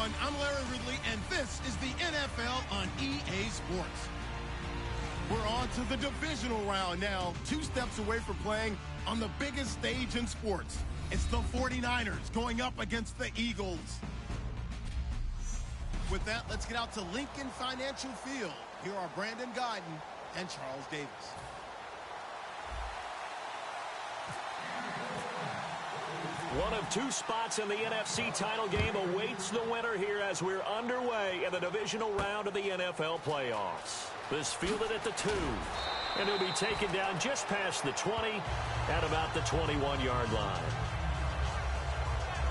everyone. I'm Larry Ridley, and this is the NFL on EA Sports. We're on to the divisional round now, 2 steps away from playing on the biggest stage in sports. It's the 49ers going up against the Eagles. With that, let's get out to Lincoln Financial Field. Here are Brandon Guyton and Charles Davis. One of 2 spots in the NFC title game awaits the winner here as we're underway in the divisional round of the NFL playoffs. This fielded at the 2, and he'll be taken down just past the 20 at about the 21-yard line.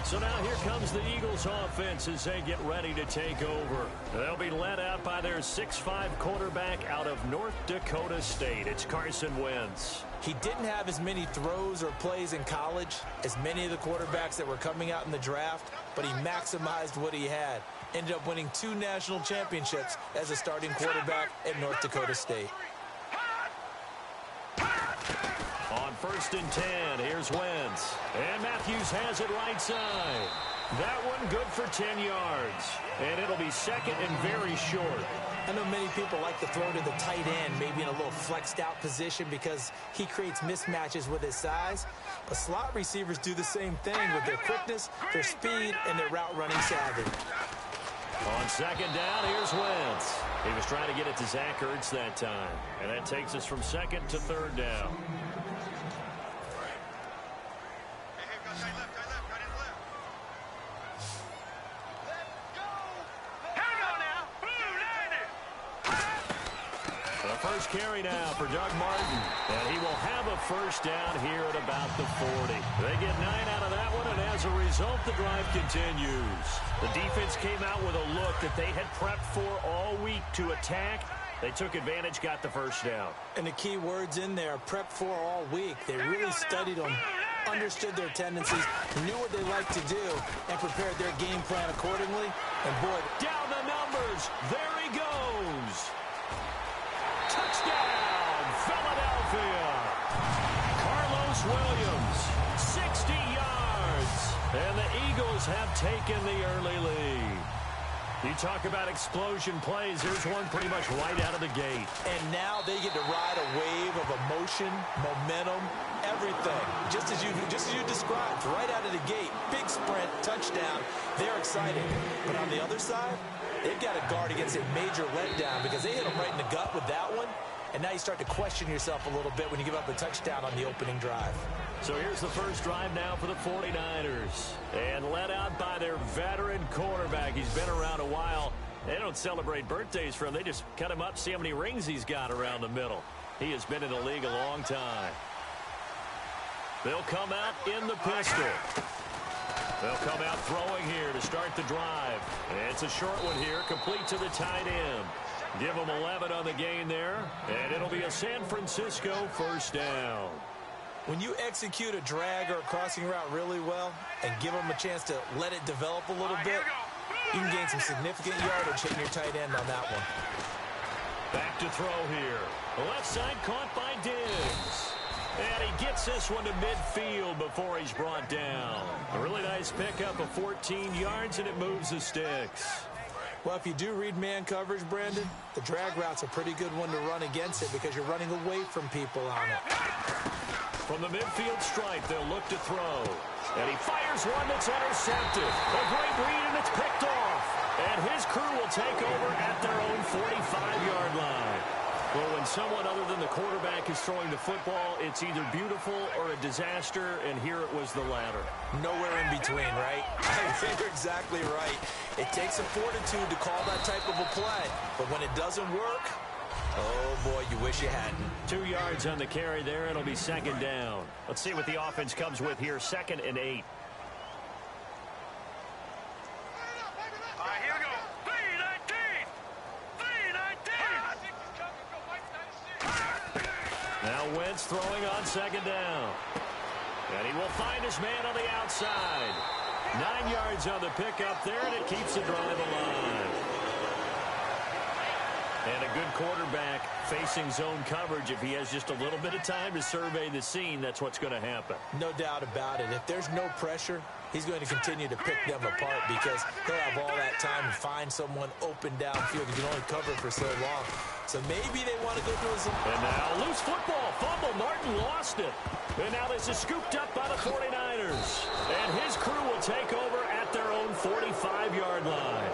So now here comes the Eagles offense as they get ready to take over. They'll be led out by their 6'5 quarterback out of North Dakota State. It's Carson Wentz. He didn't have as many throws or plays in college as many of the quarterbacks that were coming out in the draft, but he maximized what he had. Ended up winning 2 national championships as a starting quarterback at North Dakota State. On 1st and 10, here's Wentz. And Matthews has it right side. That one good for 10 yards. And it'll be second and very short. I know many people like to throw to the tight end, maybe in a little flexed out position because he creates mismatches with his size. But slot receivers do the same thing with their quickness, their speed, and their route running savvy. On 2nd down, here's Wentz. He was trying to get it to Zach Ertz that time. And that takes us from 2nd to 3rd down. First carry now for Doug Martin, and he will have a first down here at about the 40. They get 9 out of that one, and as a result, the drive continues. The defense came out with a look that they had prepped for all week to attack. They took advantage, got the first down. And the key words in there, prepped for all week. They really studied them, understood their tendencies, knew what they liked to do, and prepared their game plan accordingly. And boy, down the numbers. There he goes. Touchdown, Philadelphia. Carlos Williams, 60 yards. And the Eagles have taken the early lead. You talk about explosion plays. Here's one pretty much right out of the gate. And now they get to ride a wave of emotion, momentum, everything. Just as you described, right out of the gate. Big sprint, touchdown. They're excited. But on the other side, they've got to guard against a major letdown because they hit them right in the gut with that one. And now you start to question yourself a little bit when you give up a touchdown on the opening drive. So here's the first drive now for the 49ers. And led out by their veteran quarterback. He's been around a while. They don't celebrate birthdays for him. They just cut him up, see how many rings he's got around the middle. He has been in the league a long time. They'll come out in the pistol. They'll come out throwing here to start the drive. It's a short one here, complete to the tight end. Give them 11 on the gain there, and it'll be a San Francisco first down. When you execute a drag or a crossing route really well and give them a chance to let it develop a little bit, you can gain some significant yardage hitting your tight end on that one. Back to throw here. The left side caught by Diggs. And he gets this one to midfield before he's brought down. A really nice pickup of 14 yards, and it moves the sticks. Well, if you do read man coverage, Brandon, the drag route's a pretty good one to run against it because you're running away from people on it. From the midfield stripe, they'll look to throw. And he fires one that's intercepted. A great read, and it's picked off. And his crew will take over at their own 45-yard line. Well, when someone other than the quarterback is throwing the football, it's either beautiful or a disaster, and here it was the latter. Nowhere in between, right? I think you're exactly right. It takes some fortitude to call that type of a play, but when it doesn't work, oh, boy, you wish you hadn't. 2 yards on the carry there. It'll be 2nd down. Let's see what the offense comes with here. 2nd and 8. Here we go. 3-19. Now Wentz throwing on 2nd down. And he will find his man on the outside. 9 yards on the pickup there, and it keeps the drive alive. And a good quarterback facing zone coverage, if he has just a little bit of time to survey the scene, that's what's going to happen. No doubt about it. If there's no pressure, he's going to continue to pick them apart because he'll have all that time to find someone open downfield. He can only cover for so long. So maybe they want to go through some... And now loose football. Fumble. Martin lost it. And now this is scooped up by the 49ers. And his crew will take over at their own 45-yard line.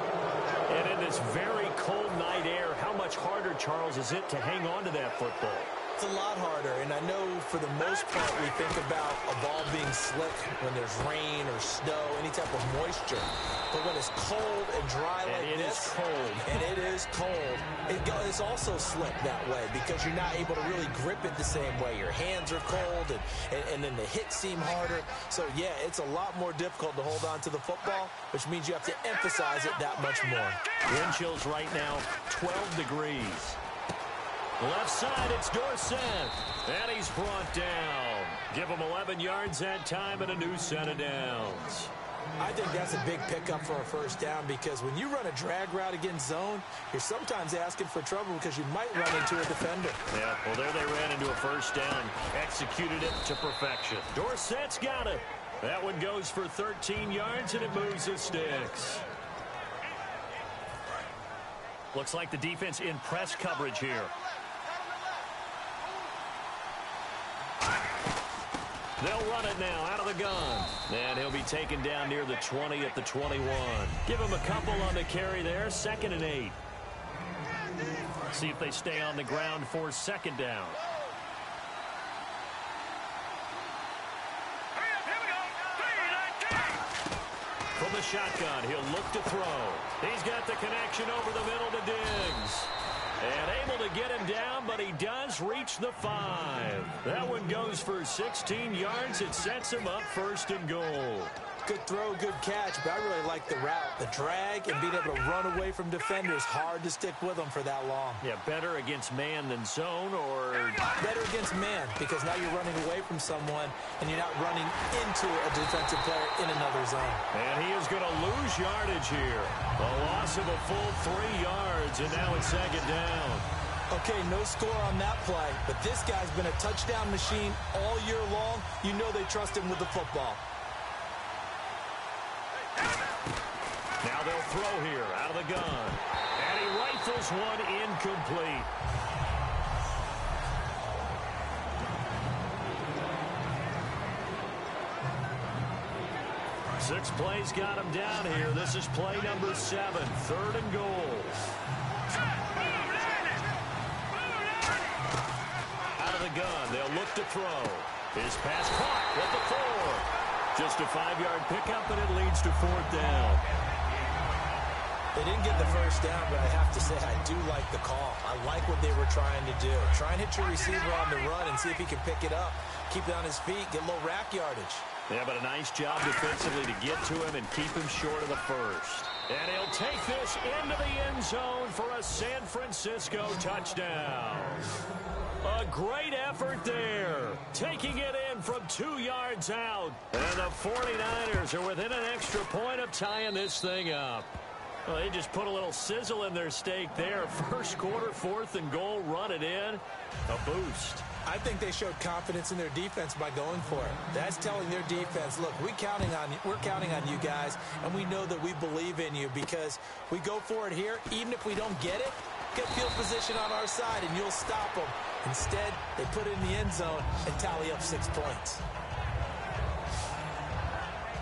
And in this very cold night air, how much harder, Charles, is it to hang on to that football? It's a lot harder, and I know for the most part we think about a ball being slick when there's rain or snow, any type of moisture. But when it's cold and dry like this, and it is cold, it's also slick that way because you're not able to really grip it the same way. Your hands are cold, and then the hits seem harder. So, yeah, it's a lot more difficult to hold on to the football, which means you have to emphasize it that much more. Wind chills right now, 12 degrees. Left side, it's Dorsett, and he's brought down. Give him 11 yards that time and a new set of downs. I think that's a big pickup for a first down because when you run a drag route against zone, you're sometimes asking for trouble because you might run into a defender. Yeah, well, there they ran into a first down, executed it to perfection. Dorsett's got it. That one goes for 13 yards, and it moves the sticks. Looks like the defense in press coverage here. They'll run it now out of the gun. And he'll be taken down near the 20 at the 21. Give him a couple on the carry there. 2nd and 8. See if they stay on the ground for 2nd down. From the shotgun, he'll look to throw. He's got the connection over the middle to Diggs. And able to get him down, but he does reach the 5. That one goes for 16 yards. It sets him up 1st and goal. Good throw, good catch, but I really like the route. The drag and being able to run away from defenders, hard to stick with them for that long. Yeah, better against man than zone, or... Better against man, because now you're running away from someone, and you're not running into a defensive player in another zone. And he is going to lose yardage here. A loss of a full 3 yards, and now it's 2nd down. Okay, no score on that play, but this guy's been a touchdown machine all year long. You know they trust him with the football. Now they'll throw here out of the gun. And he rifles one incomplete. Six plays got him down here. This is play number 7, 3rd and goal. Out of the gun, they'll look to throw. His pass caught with the 4. Just a 5-yard pickup, and it leads to 4th down. They didn't get the first down, but I have to say I do like the call. I like what they were trying to do. Try and hit your receiver on the run and see if he can pick it up. Keep it on his feet, get a little rack yardage. Yeah, but a nice job defensively to get to him and keep him short of the first. And he'll take this into the end zone for a San Francisco touchdown. A great effort there. Taking it in from 2 yards out. And the 49ers are within an extra point of tying this thing up. Well, they just put a little sizzle in their steak there. First quarter, 4th and goal, run it in. A boost. I think they showed confidence in their defense by going for it. That's telling their defense, look, we're counting on you guys, and we know that we believe in you because we go for it here. Even if we don't get it, get field position on our side, and you'll stop them. Instead, they put it in the end zone and tally up 6 points.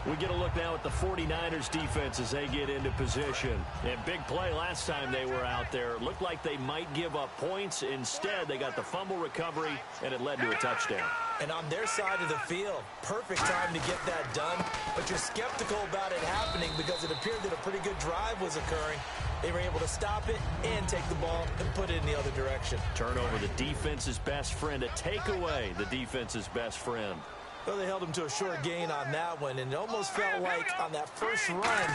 We get a look now at the 49ers defense as they get into position. And big play last time they were out there. It looked like they might give up points. Instead, they got the fumble recovery, and it led to a touchdown. And on their side of the field, perfect time to get that done. But you're skeptical about it happening because it appeared that a pretty good drive was occurring. They were able to stop it and take the ball and put it in the other direction. Turnover, the defense's best friend. A takeaway, the defense's best friend. Well, they held him to a short gain on that one, and it almost felt like on that first run,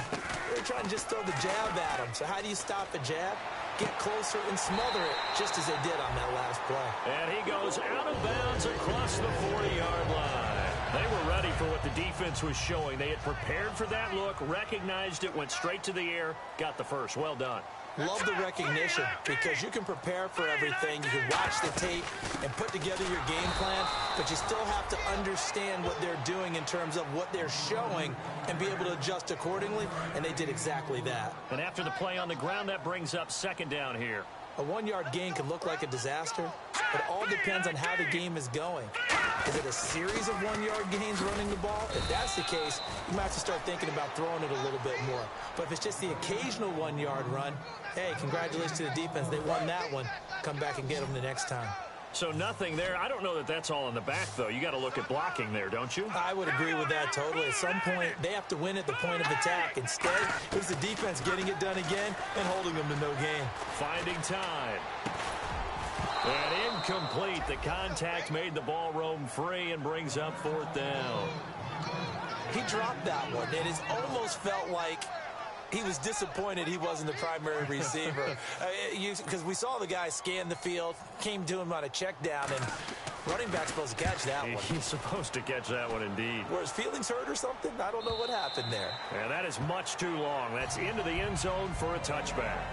they were trying to just throw the jab at him. So how do you stop a jab? Get closer and smother it, just as they did on that last play. And he goes out of bounds across the 40-yard line. They were ready for what the the defense was showing. They had prepared for that look, recognized it, went straight to the air, got the first. Well done. Love the recognition because you can prepare for everything. You can watch the tape and put together your game plan, but you still have to understand what they're doing in terms of what they're showing and be able to adjust accordingly, and they did exactly that. And after the play on the ground, that brings up second down here. A one-yard gain can look like a disaster, but it all depends on how the game is going. Is it a series of one-yard gains running the ball? If that's the case, you might have to start thinking about throwing it a little bit more. But if it's just the occasional one-yard run, hey, congratulations to the defense. They won that one. Come back and get them the next time. So nothing there. I don't know that that's all in the back, though. You got to look at blocking there, don't you? I would agree with that totally. At some point, they have to win at the point of attack. Instead, it was the defense getting it done again and holding them to no gain. Finding time. And incomplete. The contact made the ball roam free and brings up fourth down. He dropped that one. It has almost felt like he was disappointed he wasn't the primary receiver. Because we saw the guy scan the field, came to him on a check down, and running back's supposed to catch that one. He's supposed to catch that one indeed. Were his feelings hurt or something? I don't know what happened there. And that is much too long. That's into the end zone for a touchback.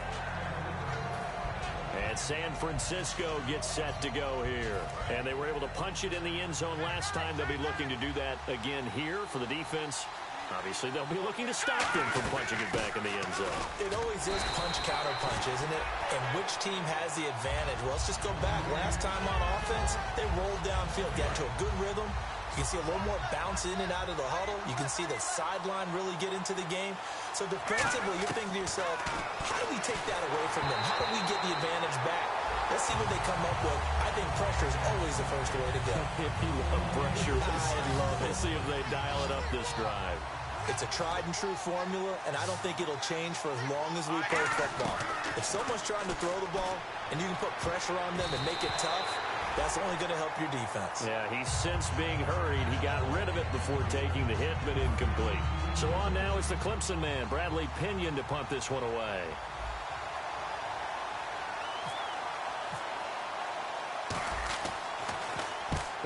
And San Francisco gets set to go here. And they were able to punch it in the end zone last time. They'll be looking to do that again here for the defense. Obviously, they'll be looking to stop them from punching it back in the end zone. It always is punch-counter-punch, isn't it? And which team has the advantage? Well, let's just go back. Last time on offense, they rolled downfield, got to a good rhythm. You can see a little more bounce in and out of the huddle. You can see the sideline really get into the game. So defensively, you're thinking to yourself, how do we take that away from them? How do we get the advantage back? Let's see what they come up with. I think pressure is always the first way to go. If you love pressure, I love it. Let's see if they dial it up this drive. It's a tried-and-true formula, and I don't think it'll change for as long as we play football. If someone's trying to throw the ball and you can put pressure on them and make it tough, that's only going to help your defense. Yeah, he's since being hurried. He got rid of it before taking the hit, but incomplete. So on now is the Clemson man, Bradley Pinion, to punt this one away.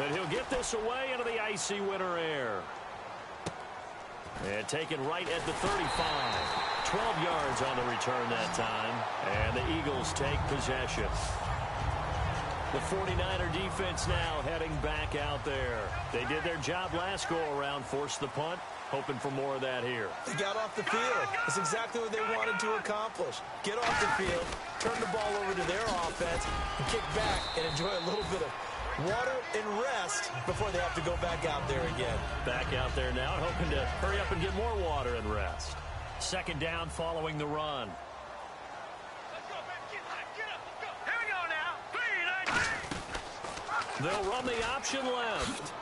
And he'll get this away into the icy winter air. And taken right at the 35. 12 yards on the return that time. And the Eagles take possession. The 49er defense now heading back out there. They did their job last go-around, forced the punt, hoping for more of that here. They got off the field. That's exactly what they wanted to accomplish. Get off the field, turn the ball over to their offense, and kick back and enjoy a little bit of water and rest before they have to go back out there again. Back out there now, hoping to hurry up and get more water and rest. Second down following the run. They'll run the option left.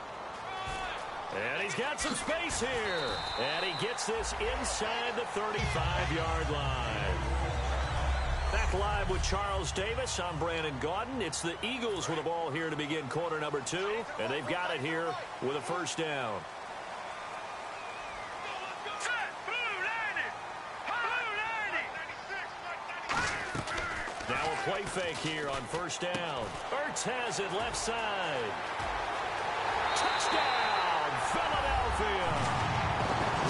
And he's got some space here. And he gets this inside the 35-yard line. Back live with Charles Davis. I'm Brandon Gaudin. It's the Eagles with the ball here to begin quarter number 2. And they've got it here with a first down. Now a play fake here on first down. Ertz has it left side. Touchdown, Philadelphia.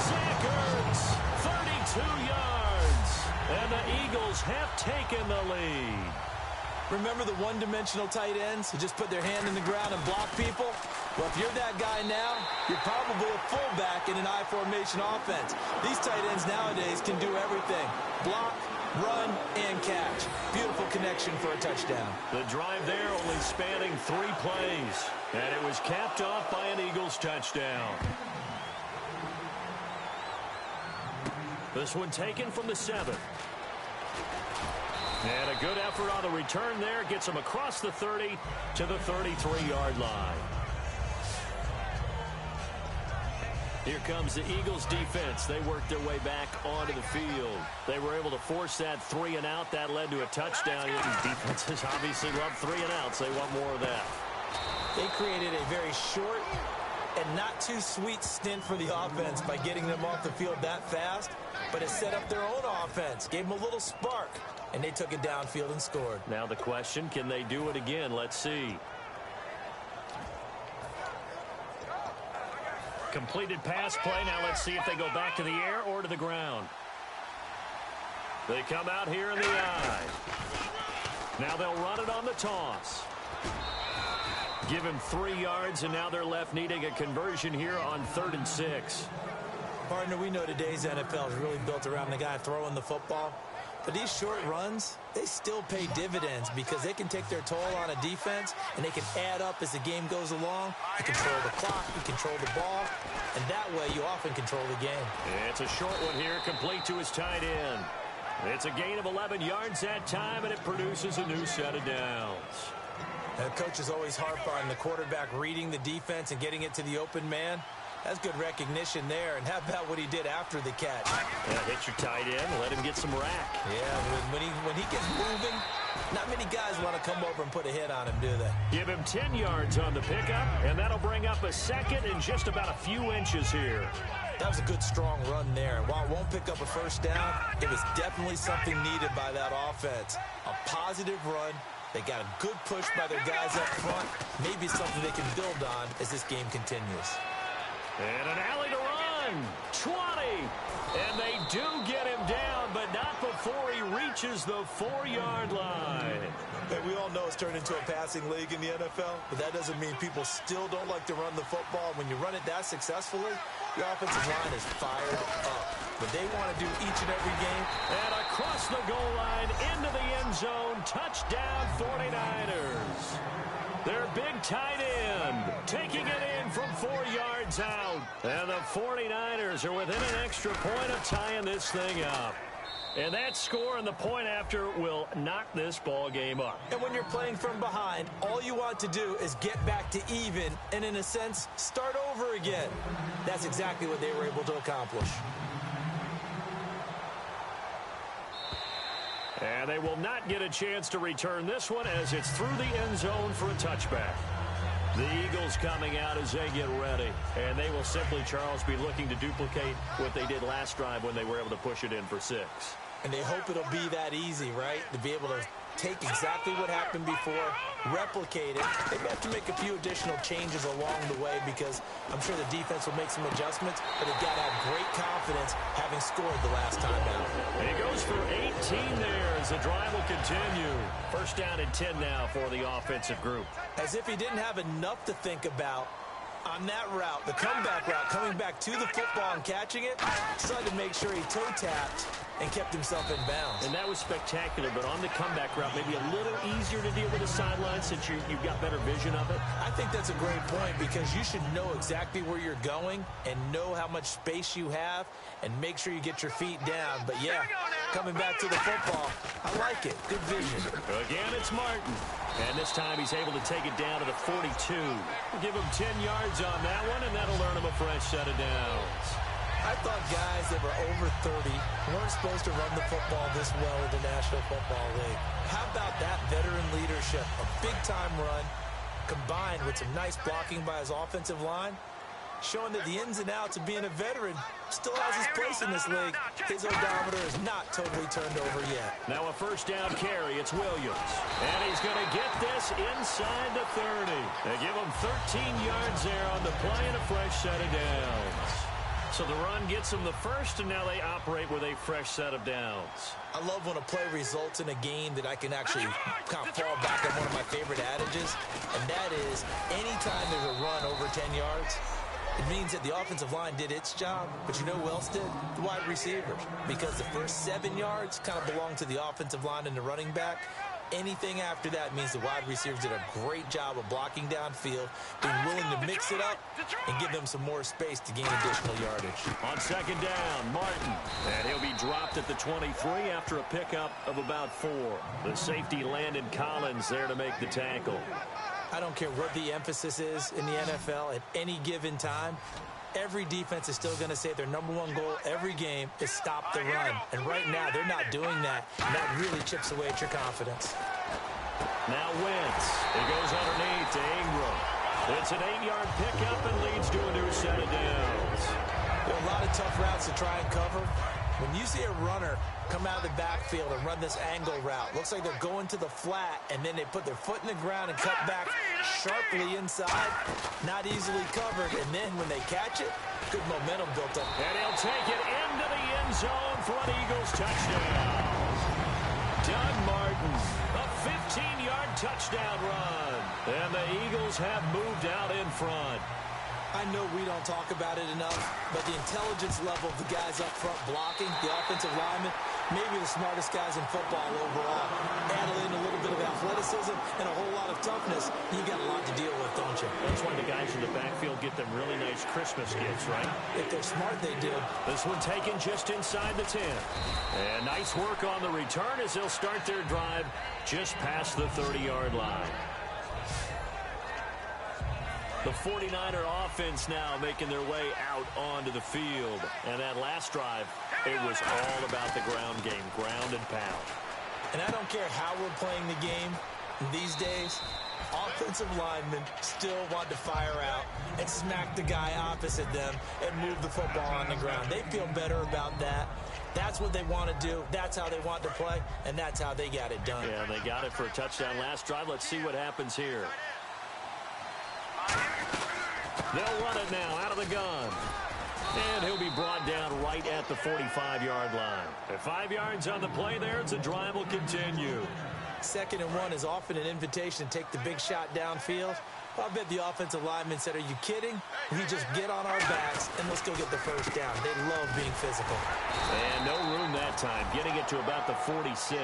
Zach Ertz, 32 yards. And the Eagles have taken the lead. Remember the one-dimensional tight ends who just put their hand in the ground and block people? Well, if you're that guy now, you're probably a fullback in an I-formation offense. These tight ends nowadays can do everything. Block, run, and catch. Beautiful connection for a touchdown. The drive there only spanning 3 plays. And it was capped off by an Eagles touchdown. This one taken from the 7. And a good effort on the return there. Gets him across the 30 to the 33-yard line. Here comes the Eagles defense. They worked their way back onto the field. They were able to force that 3 and out. That led to a touchdown. These defenses obviously love 3 and outs. They want more of that. They created a very short and not too sweet stint for the offense by getting them off the field that fast, but it set up their own offense, gave them a little spark, and they took it downfield and scored. Now the question, can they do it again? Let's see. Completed pass play. Now let's see if they go back to the air or to the ground. They come out here in the eye. Now they'll run it on the toss. Give him 3 yards, and now they're left needing a conversion here on 3rd and 6. Partner, we know today's NFL is really built around the guy throwing the football. But these short runs, they still pay dividends because they can take their toll on a defense, and they can add up as the game goes along. You control the clock, you control the ball, and that way you often control the game. It's a short one here, complete to his tight end. It's a gain of 11 yards that time, and it produces a new set of downs. The coaches always harp on the quarterback reading the defense and getting it to the open man. That's good recognition there. And how about what he did after the catch? Yeah, hit your tight end, let him get some rack. Yeah, when he gets moving, not many guys want to come over and put a hit on him, do they? Give him 10 yards on the pickup, and that'll bring up a second and just about a few inches here. That was a good, strong run there. While it won't pick up a first down, it was definitely something needed by that offense. A positive run. They got a good push by their guys up front. Maybe something they can build on as this game continues. And an alley to run. 20. And they do get him down, but not before he reaches the 4-yard line. Hey, we all know it's turned into a passing league in the NFL, but that doesn't mean people still don't like to run the football. When you run it that successfully, your offensive line is fired up. But they want to do each and every game. And across the goal line, into the end zone, touchdown 49ers. Their big tight end taking it in from 4 yards out. And the 49ers are within an extra point of tying this thing up. And that score and the point after will knock this ball game up. And when you're playing from behind, all you want to do is get back to even and, in a sense, start over again. That's exactly what they were able to accomplish. And they will not get a chance to return this one as it's through the end zone for a touchback. The Eagles coming out as they get ready. And they will simply, Charles, be looking to duplicate what they did last drive when they were able to push it in for 6. And they hope it'll be that easy, right? To be able to take exactly what happened before, replicate it. They may have to make a few additional changes along the way because I'm sure the defense will make some adjustments, but they've got to have great confidence having scored the last time out. He goes for 18 there as the drive will continue. First down and 10 now for the offensive group. As if he didn't have enough to think about on that route, the comeback route, coming back to the football and catching it, decided to make sure he toe-tapped and kept himself in bounds. And that was spectacular, but on the comeback route, maybe a little easier to deal with the sideline since you've got better vision of it. I think that's a great point because you should know exactly where you're going and know how much space you have and make sure you get your feet down. But, yeah, coming back to the football, I like it. Good vision. Again, it's Martin. And this time he's able to take it down to the 42. We'll give him 10 yards on that one, and that'll earn him a fresh set of downs. I thought guys that were over 30 weren't supposed to run the football this well in the National Football League. How about that veteran leadership? A big-time run combined with some nice blocking by his offensive line, showing that the ins and outs of being a veteran still has his place in this league. His odometer is not totally turned over yet. Now a first down carry. It's Williams. And he's going to get this inside the 30. They give him 13 yards there on the play and a fresh set of downs. So the run gets them the first, and now they operate with a fresh set of downs. I love when a play results in a game that I can actually kind of fall back on one of my favorite adages, and that is anytime there's a run over 10 yards, it means that the offensive line did its job, but you know who else did? The wide receivers. Because the first 7 yards kind of belong to the offensive line and the running back. Anything after that means the wide receivers did a great job of blocking downfield, being willing to mix it up, and give them some more space to gain additional yardage. On second down, Martin. And he'll be dropped at the 23 after a pickup of about 4. The safety Landon Collins there to make the tackle. I don't care what the emphasis is in the NFL at any given time. Every defense is still going to say their number one goal every game is stop the run. And right now, they're not doing that. And that really chips away at your confidence. Now Wentz. It goes underneath to Ingram. It's an 8-yard pickup and leads to a new set of downs. There are a lot of tough routes to try and cover. When you see a runner come out of the backfield and run this angle route, looks like they're going to the flat, and then they put their foot in the ground and cut back sharply inside, not easily covered, and then when they catch it, good momentum built up. And he'll take it into the end zone for an Eagles touchdown. Doug Martin, a 15-yard touchdown run. And the Eagles have moved out in front. I know we don't talk about it enough, but the intelligence level of the guys up front blocking, the offensive linemen, maybe the smartest guys in football overall. Add in a little bit of athleticism and a whole lot of toughness, you got a lot to deal with, don't you? That's why the guys in the backfield get them really nice Christmas gifts, right? If they're smart, they do. This one taken just inside the 10. And nice work on the return as they'll start their drive just past the 30-yard line. The 49er offense now making their way out onto the field. And that last drive, it was all about the ground game, ground and pound. And I don't care how we're playing the game these days, offensive linemen still want to fire out and smack the guy opposite them and move the football on the ground. They feel better about that. That's what they want to do. That's how they want to play, and that's how they got it done. Yeah, they got it for a touchdown last drive. Let's see what happens here. They'll run it now out of the gun. And he'll be brought down right at the 45-yard line. At 5 yards on the play there, the drive will continue. 2nd and 1 is often an invitation to take the big shot downfield. I bet the offensive lineman said, are you kidding? We just get on our backs and let's go get the first down. They love being physical. And no room that time, getting it to about the 46.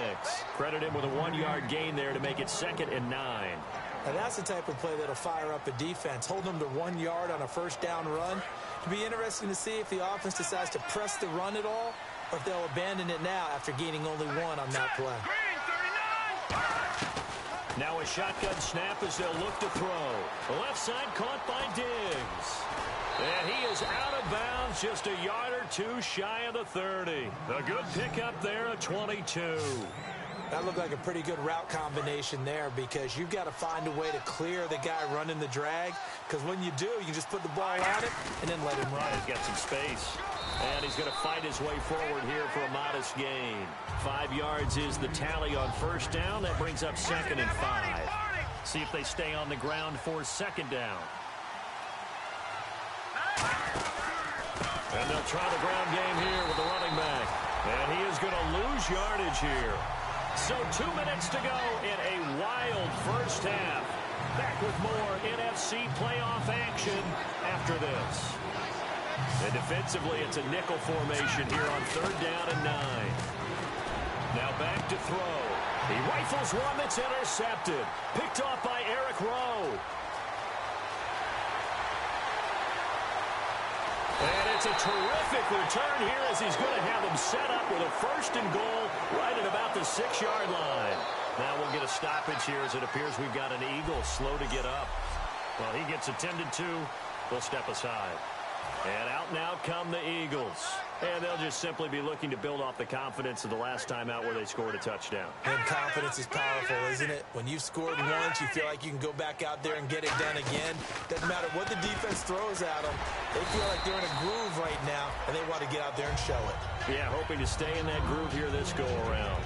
Credit him with a 1-yard gain there to make it 2nd and 9. Now that's the type of play that'll fire up a defense. Hold them to 1 yard on a first down run. It'll be interesting to see if the offense decides to press the run at all or if they'll abandon it now after gaining only 1 on that play. Now a shotgun snap as they'll look to throw. The left side caught by Diggs. And he is out of bounds just a yard or two shy of the 30. A good pickup there at 22. That looked like a pretty good route combination there because you've got to find a way to clear the guy running the drag, because when you do, you just put the ball on it and then let him run. Yeah, he's got some space. And he's going to fight his way forward here for a modest gain. 5 yards is the tally on first down. That brings up 2nd and 5. See if they stay on the ground for 2nd down. And they'll try the ground game here with the running back. And he is going to lose yardage here. So 2 minutes to go in a wild first half. Back with more NFC playoff action after this. And defensively, it's a nickel formation here on 3rd down and 9. Now back to throw. He rifles one that's intercepted. Picked off by Eric Rowe. And it's a terrific return here as he's going to have them set up with a 1st and goal right at about the 6-yard line. Now we'll get a stoppage here as it appears we've got an Eagle slow to get up. Well, he gets attended to. We'll step aside. And out now come the Eagles. And they'll just simply be looking to build off the confidence of the last time out where they scored a touchdown. And confidence is powerful, isn't it? When you've scored once, you feel like you can go back out there and get it done again. Doesn't matter what the defense throws at them. They feel like they're in a groove right now, and they want to get out there and show it. Yeah, hoping to stay in that groove here this go-around.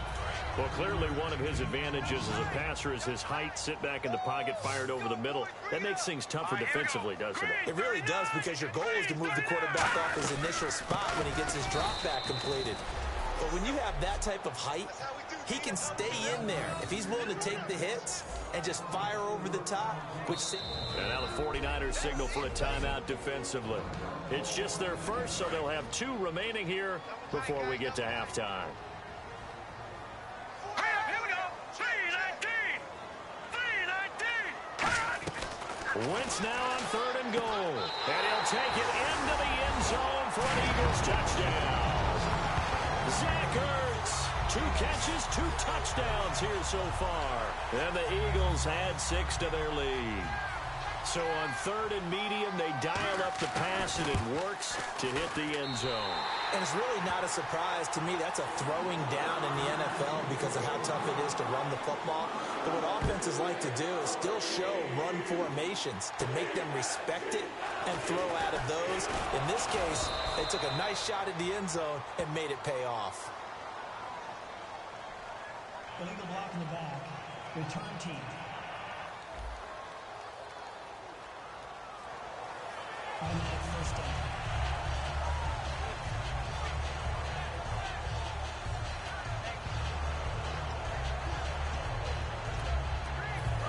Well, clearly one of his advantages as a passer is his height, sit back in the pocket, fired over the middle. That makes things tougher defensively, doesn't it? It really does, because your goal is to move the quarterback off his initial spot when he gets his drop back completed. But when you have that type of height, he can stay in there if he's willing to take the hits and just fire over the top. And now the 49ers signal for a timeout defensively. It's just their first, so they'll have 2 remaining here before we get to halftime. Wentz now on 3rd and goal. And he'll take it into the end zone for an Eagles touchdown. Zach Ertz, 2 catches, 2 touchdowns here so far. And the Eagles had 6 to their lead. So on 3rd and medium, they dial up the pass. passes it and works to hit the end zone. And it's really not a surprise to me. That's a throwing down in the NFL because of how tough it is to run the football. But what offenses like to do is still show run formations to make them respect it and throw out of those. In this case, they took a nice shot at the end zone and made it pay off. Illegal block in the back. Return team. Automatic first down.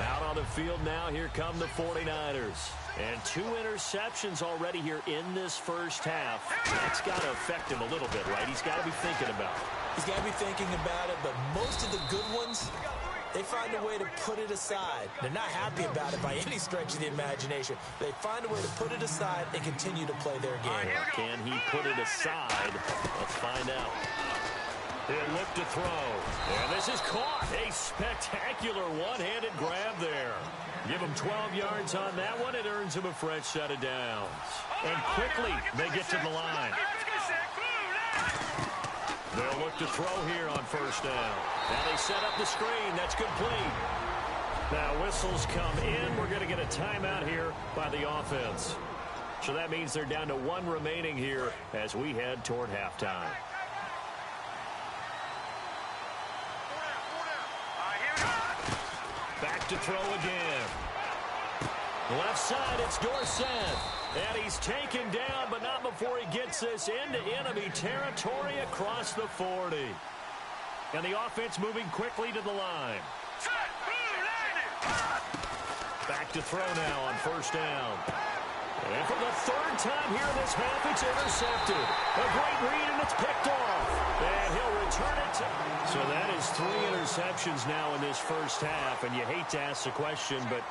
Out on the field now, here come the 49ers. And 2 interceptions already here in this first half. That's got to affect him a little bit, right? He's got to be thinking about it. He's got to be thinking about it, but most of the good ones, they find a way to put it aside. They're not happy about it by any stretch of the imagination. They find a way to put it aside and continue to play their game. Can he put it aside? Let's find out. He'll look to throw. And this is caught. A spectacular one-handed grab there. Give him 12 yards on that one. It earns him a fresh set of downs. And quickly, they get to the line. They'll look to throw here on first down. Now they set up the screen. That's complete. Now whistles come in. We're going to get a timeout here by the offense. So that means they're down to 1 remaining here as we head toward halftime. Back to throw again. Left side, it's Dorsett. And he's taken down, but not before he gets this into enemy territory across the 40. And the offense moving quickly to the line. Back to throw now on first down. And for the 3rd time here this half, it's intercepted. A great read, and it's picked off. And he'll return it. So that is 3 interceptions now in this first half. And you hate to ask the question, but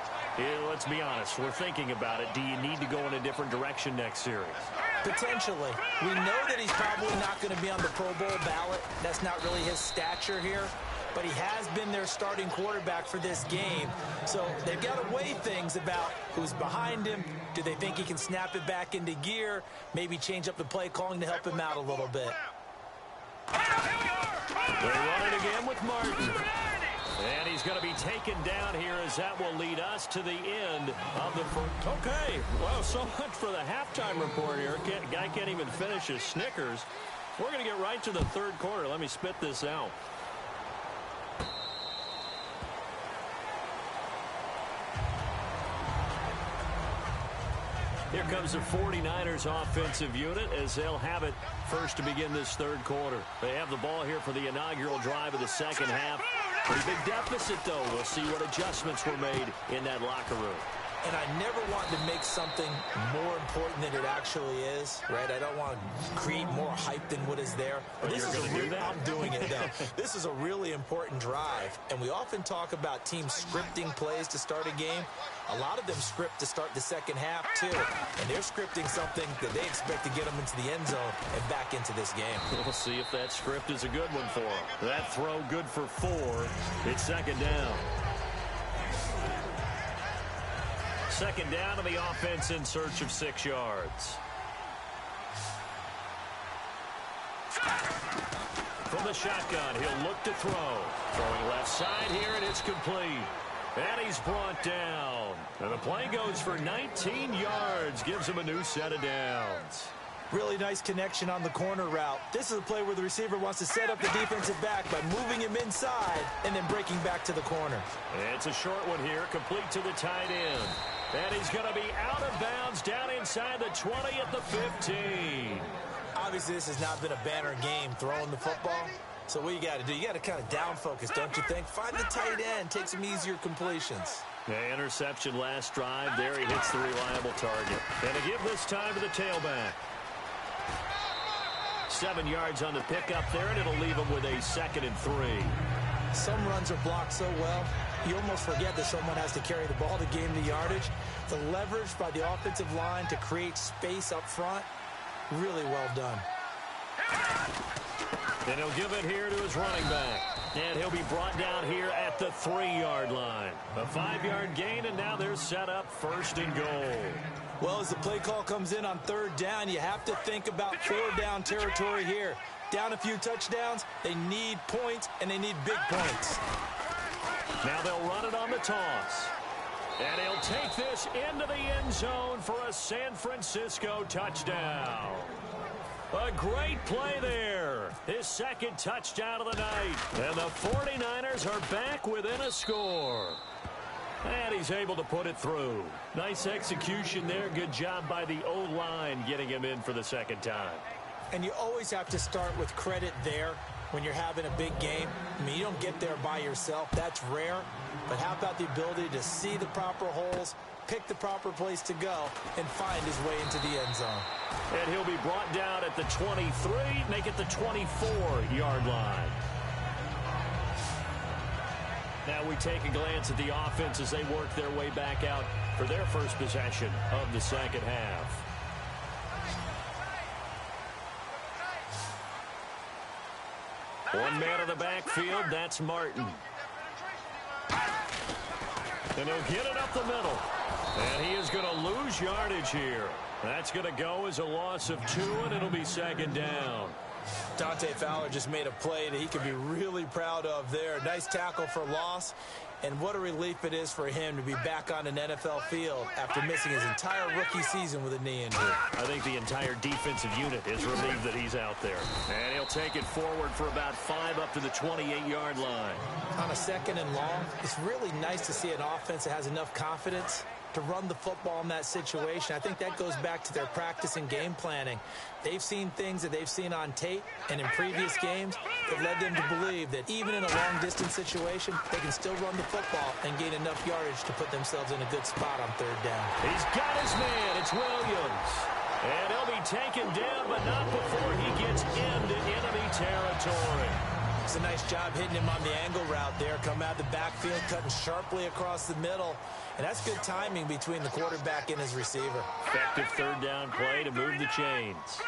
let's be honest. We're thinking about it. Do you need to go in a different direction next series? Potentially. We know that he's probably not going to be on the Pro Bowl ballot. That's not really his stature here. But he has been their starting quarterback for this game. So they've got to weigh things about who's behind him. Do they think he can snap it back into gear? Maybe change up the play calling to help him out a little bit. They run it again with Martin. And he's going to be taken down here as that will lead us to the end of the first. Okay, well, so much for the halftime report here. Guy can't even finish his Snickers. We're going to get right to the 3rd quarter. Let me spit this out. Here comes the 49ers offensive unit as they'll have it first to begin this 3rd quarter. They have the ball here for the inaugural drive of the second half. Pretty big deficit, though. We'll see what adjustments were made in that locker room. And I never want to make something more important than it actually is, right? I don't want to create more hype than what is there. But this is I'm doing it now. This is a really important drive, and we often talk about teams scripting plays to start a game. A lot of them script to start the second half, too. And they're scripting something that they expect to get them into the end zone and back into this game. We'll see if that script is a good one for them. That throw good for 4. It's 2nd down. 2nd down to the offense in search of 6 yards. From the shotgun, he'll look to throw. Throwing left side here, and it's complete. And he's brought down. And the play goes for 19 yards. Gives him a new set of downs. Really nice connection on the corner route. This is a play where the receiver wants to set up the defensive back by moving him inside and then breaking back to the corner. It's a short one here, complete to the tight end. And he's going to be out of bounds down inside the 20 at the 15. Obviously, this has not been a banner game throwing the football. So what you got to do, you got to kind of down focus, don't you think? Find the tight end, take some easier completions. The interception last drive. There he hits the reliable target. And to give this time to the tailback. 7 yards on the pickup there, and it'll leave him with a 2nd and 3. Some runs are blocked so well, you almost forget that someone has to carry the ball to gain the yardage. The leverage by the offensive line to create space up front, really well done. And he'll give it here to his running back. And he'll be brought down here at the 3-yard line. A 5-yard gain, and now they're set up 1st and goal. Well, as the play call comes in on 3rd down, you have to think about 4-down territory here. Down a few touchdowns, they need points, and they need big points. Now they'll run it on the toss. And he'll take this into the end zone for a San Francisco touchdown. A great play there. His 2nd touchdown of the night. And the 49ers are back within a score. And he's able to put it through. Nice execution there. Good job by the O-line getting him in for the 2nd time. And you always have to start with credit there when you're having a big game. I mean, you don't get there by yourself. That's rare. But how about the ability to see the proper holes, pick the proper place to go, and find his way into the end zone. And he'll be brought down at the 23, make it the 24-yard line. Now we take a glance at the offense as they work their way back out for their first possession of the 2nd half. One man in the backfield, that's Martin. And he'll get it up the middle. And he is going to lose yardage here. That's going to go as a loss of 2, and it'll be 2nd down. Dante Fowler just made a play that he can be really proud of there. Nice tackle for loss. And what a relief it is for him to be back on an NFL field after missing his entire rookie season with a knee injury. I think the entire defensive unit is relieved that he's out there. And he'll take it forward for about 5 up to the 28-yard line. On a 2nd and long, it's really nice to see an offense that has enough confidence to run the football in that situation. I think that goes back to their practice and game planning. They've seen things that they've seen on tape and in previous games that led them to believe that even in a long-distance situation, they can still run the football and gain enough yardage to put themselves in a good spot on 3rd down. He's got his man. It's Williams. And he'll be taken down, but not before he gets into enemy territory. It's a nice job hitting him on the angle route there. Come out of the backfield, cutting sharply across the middle. And that's good timing between the quarterback and his receiver. Effective 3rd down play to move the chains.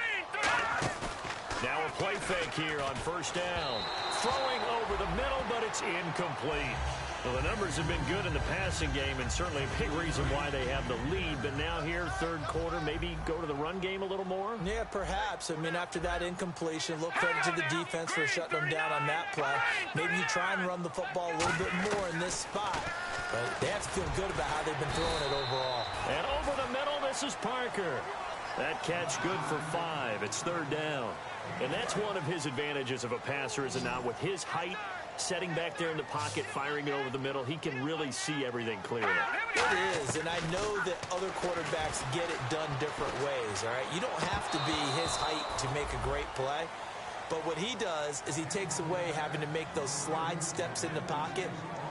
Now a play fake here on 1st down. Throwing over the middle, but it's incomplete. Well, the numbers have been good in the passing game, and certainly a big reason why they have the lead. But now here, 3rd quarter, maybe go to the run game a little more? Yeah, perhaps. I mean, after that incompletion, look credit to the defense for shutting them down on that play. Maybe you try and run the football a little bit more in this spot. But they have to feel good about how they've been throwing it overall. And over the middle, this is Parker. That catch good for 5. It's 3rd down. And that's one of his advantages of a passer, is it not? With his height, setting back there in the pocket, firing it over the middle, he can really see everything clearly. It is, and I know that other quarterbacks get it done different ways, all right? You don't have to be his height to make a great play. But what he does is he takes away having to make those slide steps in the pocket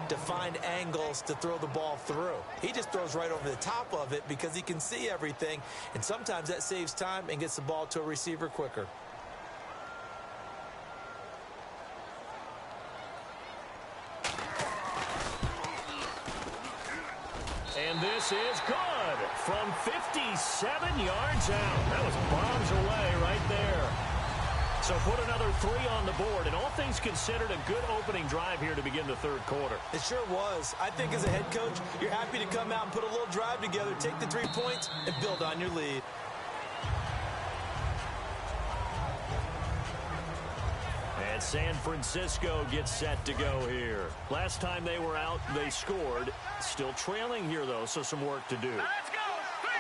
to find angles to throw the ball through. He just throws right over the top of it because he can see everything, and sometimes that saves time and gets the ball to a receiver quicker. And this is good from 57 yards out. That was bombs away right there. So put another 3 on the board, and all things considered, a good opening drive here to begin the 3rd quarter. It sure was. I think as a head coach, you're happy to come out and put a little drive together, take the 3 points, and build on your lead. And San Francisco gets set to go here. Last time they were out, they scored. Still trailing here, though, so some work to do.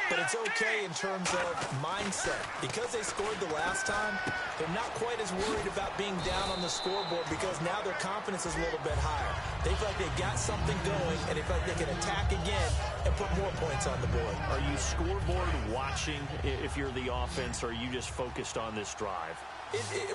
But it's okay in terms of mindset. Because they scored the last time, they're not quite as worried about being down on the scoreboard because now their confidence is a little bit higher. They feel like they've got something going, and they feel like they can attack again and put more points on the board. Are you scoreboard watching if you're the offense, or are you just focused on this drive?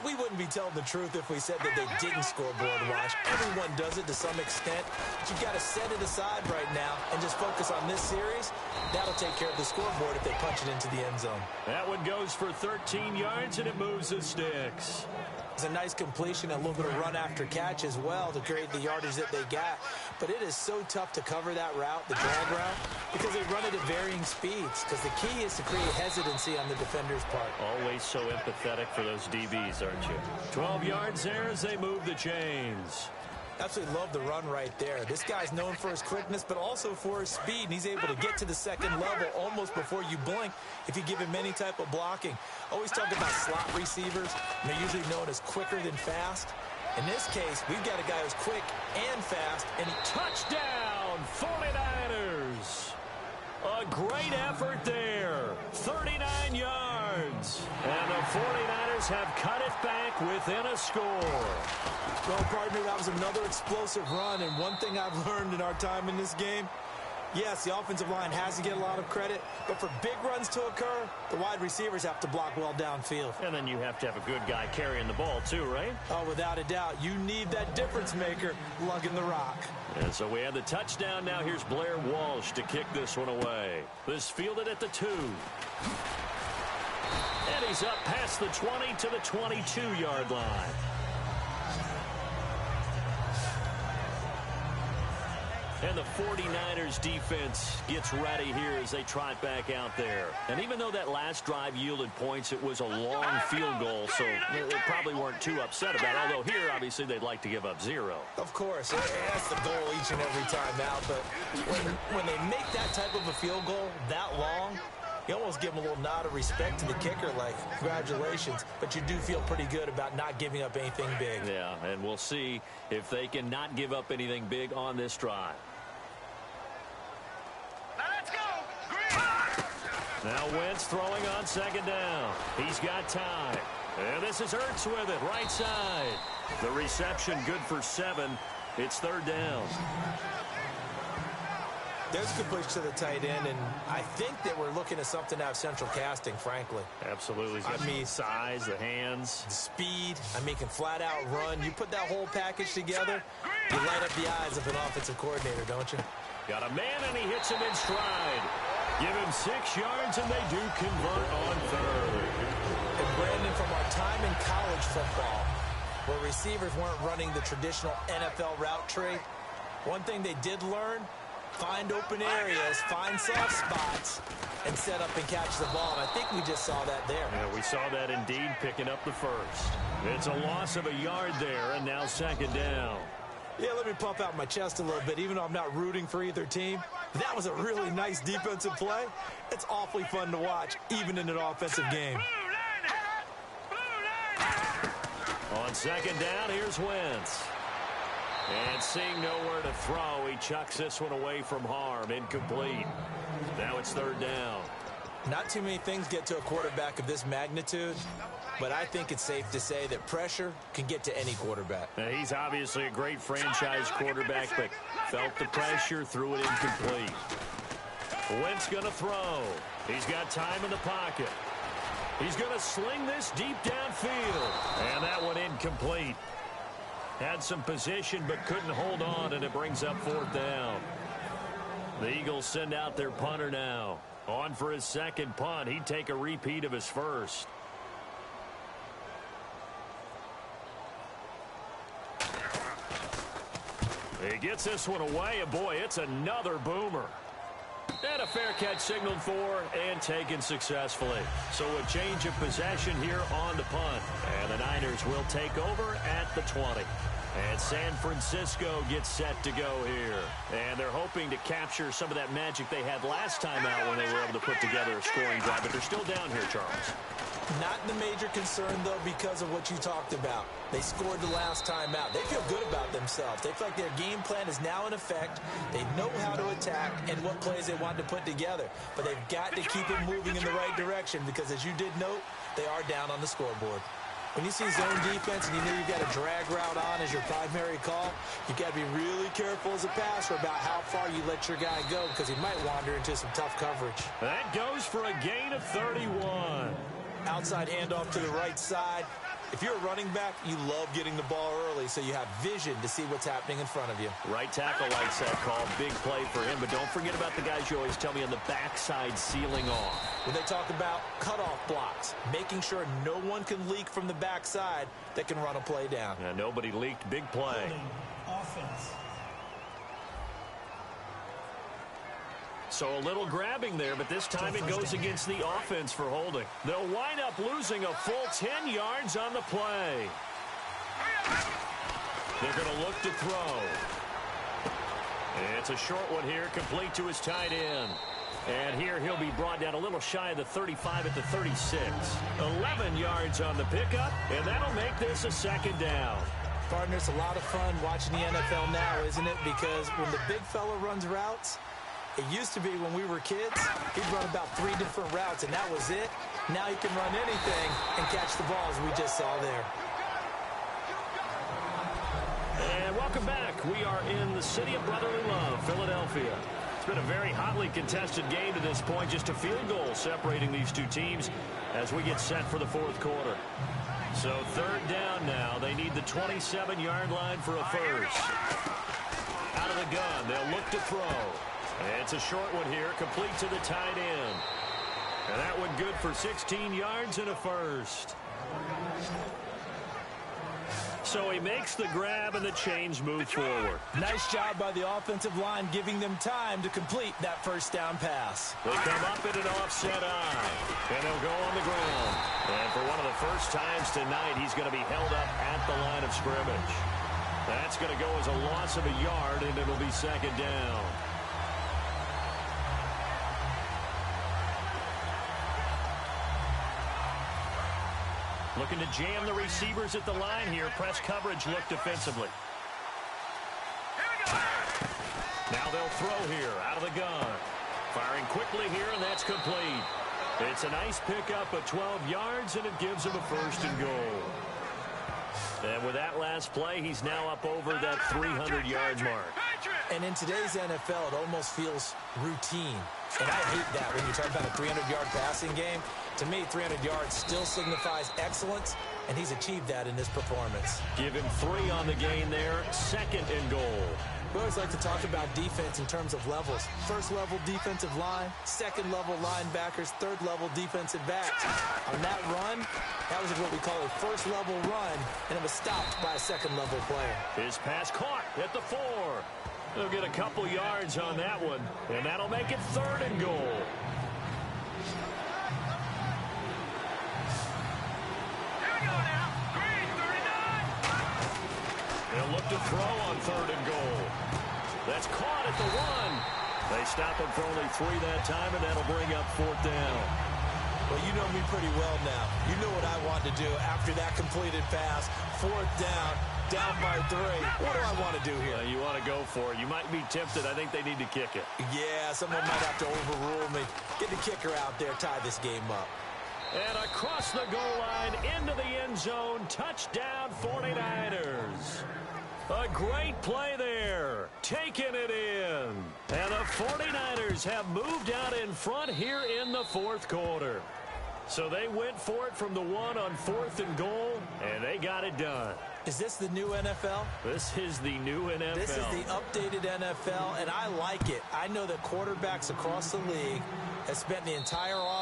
We wouldn't be telling the truth if we said that they didn't scoreboard watch. Everyone does it to some extent. But you've got to set it aside right now and just focus on this series. That'll take care of the scoreboard if they punch it into the end zone. That one goes for 13 yards, and it moves the sticks. It's a nice completion, a little bit of run after catch as well to create the yardage that they got. But it is so tough to cover that route, the drag route, because they run it at varying speeds. Because the key is to create hesitancy on the defender's part. Always so empathetic for those DBs, aren't you? 12 yards there as they move the chains. Absolutely love the run right there. This guy's known for his quickness, but also for his speed. And he's able to get to the second level almost before you blink if you give him any type of blocking. Always talk about slot receivers, and they're usually known as quicker than fast. In this case, we've got a guy who's quick and fast, and he... Touchdown, 49ers! A great effort there. 39 yards. And the 49ers have cut it back within a score. Well, partner, that was another explosive run, and one thing I've learned in our time in this game, yes, the offensive line has to get a lot of credit, but for big runs to occur, the wide receivers have to block well downfield. And then you have to have a good guy carrying the ball too, right? Oh, without a doubt. You need that difference maker lugging the rock. And so we have the touchdown. Now here's Blair Walsh to kick this one away. This fielded at the 2. And he's up past the 20 to the 22-yard line. And the 49ers defense gets ready here as they trot back out there. And even though that last drive yielded points, it was a long field goal, so they probably weren't too upset about it. Although here, obviously, they'd like to give up 0. Of course, that's the goal each and every time out. But when they make that type of a field goal that long, you almost give them a little nod of respect to the kicker, like, congratulations. But you do feel pretty good about not giving up anything big. Yeah, and we'll see if they can not give up anything big on this drive. Now Wentz throwing on second down. He's got time. And this is Ertz with it, right side. The reception good for 7. It's third down. There's completion to the tight end, and I think that we're looking at something out of central casting, frankly. Absolutely. I mean, size, the hands. The speed. I mean, can flat out run. You put that whole package together, you light up the eyes of an offensive coordinator, don't you? Got a man, and he hits him in stride. Give him 6 yards, and they do convert on third. And Brandon, from our time in college football, where receivers weren't running the traditional NFL route tree, one thing they did learn, find open areas, find soft spots, and set up and catch the ball. And I think we just saw that there. Yeah, we saw that indeed, picking up the first. It's a loss of a yard there, and now second down. Yeah, let me pump out my chest a little bit, even though I'm not rooting for either team. That was a really nice defensive play. It's awfully fun to watch, even in an offensive game. On second down, here's Wentz. And seeing nowhere to throw, he chucks this one away from harm. Incomplete. Now it's third down. Not too many things get to a quarterback of this magnitude, but I think it's safe to say that pressure can get to any quarterback. Now, he's obviously a great franchise quarterback, but felt the pressure, threw it incomplete. Wentz going to throw. He's got time in the pocket. He's going to sling this deep downfield. And that one incomplete. Had some position but couldn't hold on, and it brings up fourth down. The Eagles send out their punter now. On for his second punt. He'd take a repeat of his first. He gets this one away, and boy, it's another boomer. And a fair catch signaled for and taken successfully. So a change of possession here on the punt. And the Niners will take over at the 20. And San Francisco gets set to go here. And they're hoping to capture some of that magic they had last time out when they were able to put together a scoring drive. But they're still down here, Charles. Not the major concern, though, because of what you talked about. They scored the last time out. They feel good about themselves. They feel like their game plan is now in effect. They know how to attack and what plays they want to put together. But they've got to keep it moving in the right direction because, as you did note, they are down on the scoreboard. When you see zone defense and you know you've got a drag route on as your primary call, you've got to be really careful as a passer about how far you let your guy go because he might wander into some tough coverage. That goes for a gain of 31. Outside handoff to the right side. If you're a running back, you love getting the ball early so you have vision to see what's happening in front of you. Right tackle likes that call. Big play for him. But don't forget about the guys you always tell me on the backside sealing off. When they talk about cutoff blocks, making sure no one can leak from the backside that can run a play down. And nobody leaked. Big play. Offense. So a little grabbing there, but this time it goes against the offense for holding. They'll wind up losing a full 10 yards on the play. They're going to look to throw. It's a short one here, complete to his tight end. And here he'll be brought down a little shy of the 35 at the 36. 11 yards on the pickup, and that'll make this a second down. Partner, it's a lot of fun watching the NFL now, isn't it? Because when the big fella runs routes, it used to be when we were kids, he'd run about 3 different routes, and that was it. Now he can run anything and catch the ball, as we just saw there. And welcome back. We are in the city of brotherly love, Philadelphia. It's been a very hotly contested game to this point. Just a field goal separating these two teams as we get set for the fourth quarter. So third down now. They need the 27-yard line for a first. Out of the gun, they'll look to throw. And it's a short one here, complete to the tight end. And that one good for 16 yards and a first. So he makes the grab and the chains move forward. Nice job by the offensive line giving them time to complete that first down pass. They come up in an offset eye, and they'll go on the ground. And for one of the first times tonight, he's going to be held up at the line of scrimmage. That's going to go as a loss of a yard, and it'll be second down. Looking to jam the receivers at the line here. Press coverage look defensively. Now they'll throw here out of the gun. Firing quickly here, and that's complete. It's a nice pickup of 12 yards, and it gives him a first and goal. And with that last play, he's now up over that 300-yard mark. And in today's NFL, it almost feels routine. And I hate that when you talk about a 300-yard passing game. To me, 300 yards still signifies excellence, and he's achieved that in this performance. Give him 3 on the gain there, second and goal. We always like to talk about defense in terms of levels. First-level defensive line, second-level linebackers, third-level defensive backs. On that run, that was what we call a first-level run, and it was stopped by a second-level player. His pass caught at the 4. They'll get a couple yards on that one, and that'll make it third and goal. They'll look to throw on third and goal. That's caught at the 1. They stop him for only 3 that time, and that'll bring up fourth down. Well, you know me pretty well now. You know what I want to do after that completed pass. Fourth down, down by 3. What do I want to do here? You want to go for it. You might be tempted. I think they need to kick it. Yeah, someone might have to overrule me. Get the kicker out there, tie this game up. And across the goal line, into the end zone, touchdown 49ers. A great play there, taking it in. And the 49ers have moved out in front here in the fourth quarter. So they went for it from the 1 on fourth and goal, and they got it done. Is this the new NFL? This is the new NFL. This is the updated NFL, and I like it. I know that quarterbacks across the league have spent the entire offseason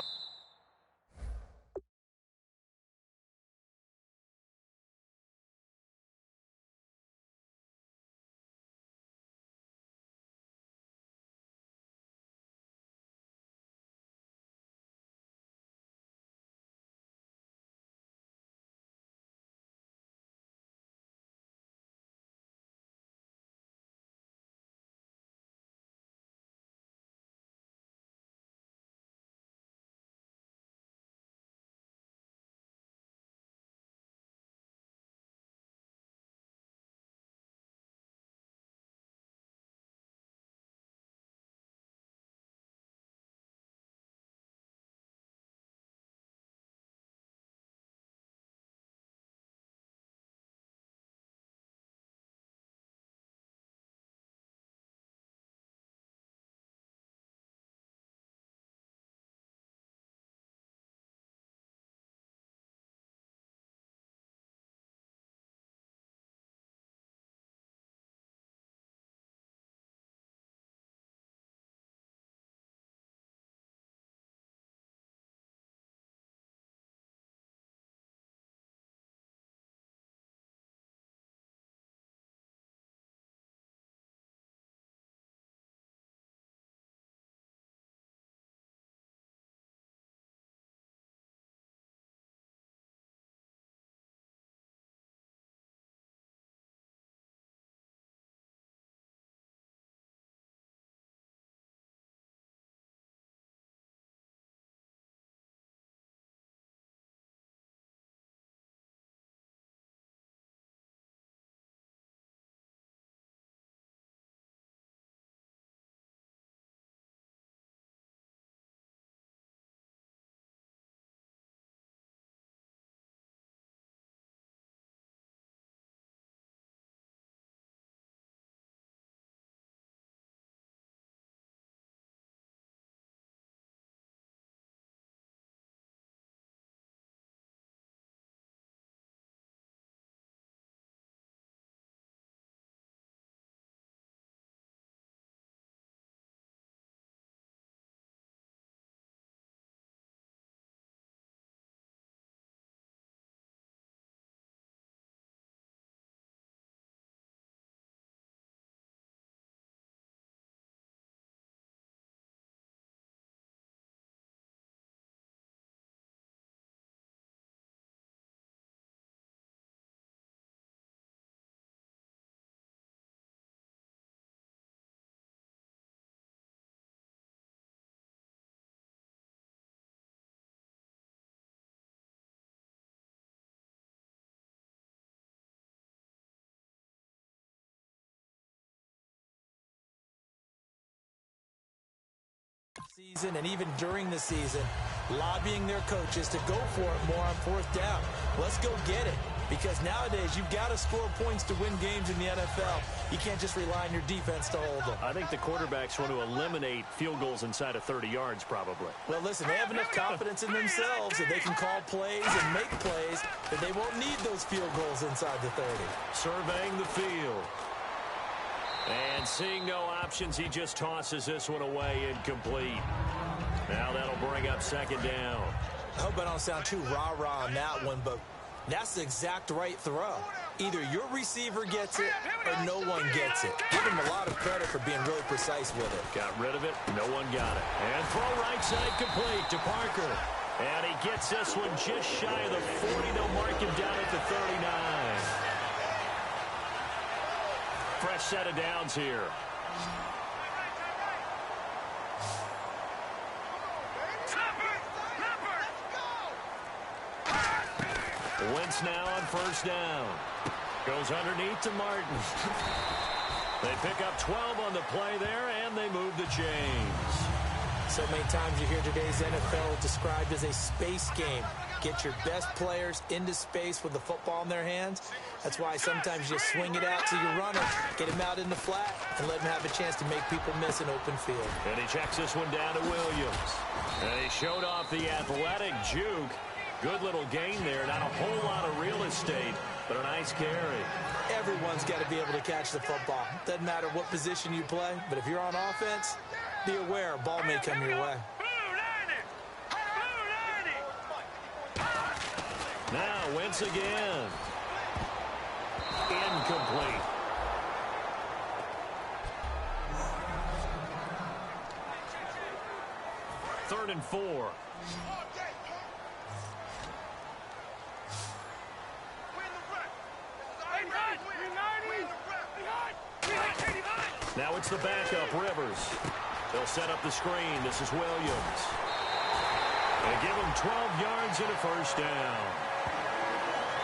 season and even during the season, lobbying their coaches to go for it more on fourth down. Let's go get it. Because nowadays, you've got to score points to win games in the NFL. You can't just rely on your defense to hold them. I think the quarterbacks want to eliminate field goals inside of 30 yards, probably. Well, listen, they have enough confidence in themselves that they can call plays and make plays that they won't need those field goals inside the 30. Surveying the field. And seeing no options, he just tosses this one away, incomplete. Now that'll bring up second down. I hope I don't sound too rah-rah on that one, but that's the exact right throw. Either your receiver gets it or no one gets it. Give him a lot of credit for being really precise with it. Got rid of it. No one got it. And throw right side complete to Parker. And he gets this one just shy of the 40. They'll mark him down at the 39. Fresh set of downs here. Wentz now on first down. Goes underneath to Martin. They pick up 12 on the play there, and they move the chains. So many times you hear today's NFL described as a space game. Get your best players into space with the football in their hands. That's why sometimes you just swing it out to your runner, get him out in the flat, and let him have a chance to make people miss an open field. And he checks this one down to Williams. And he showed off the athletic juke. Good little gain there. Not a whole lot of real estate, but a nice carry. Everyone's got to be able to catch the football. Doesn't matter what position you play, but if you're on offense, be aware a ball may come your way. Now Wentz again. Incomplete. Third and 4. Now it's the backup, Rivers. They'll set up the screen. This is Williams. They give him 12 yards and a first down.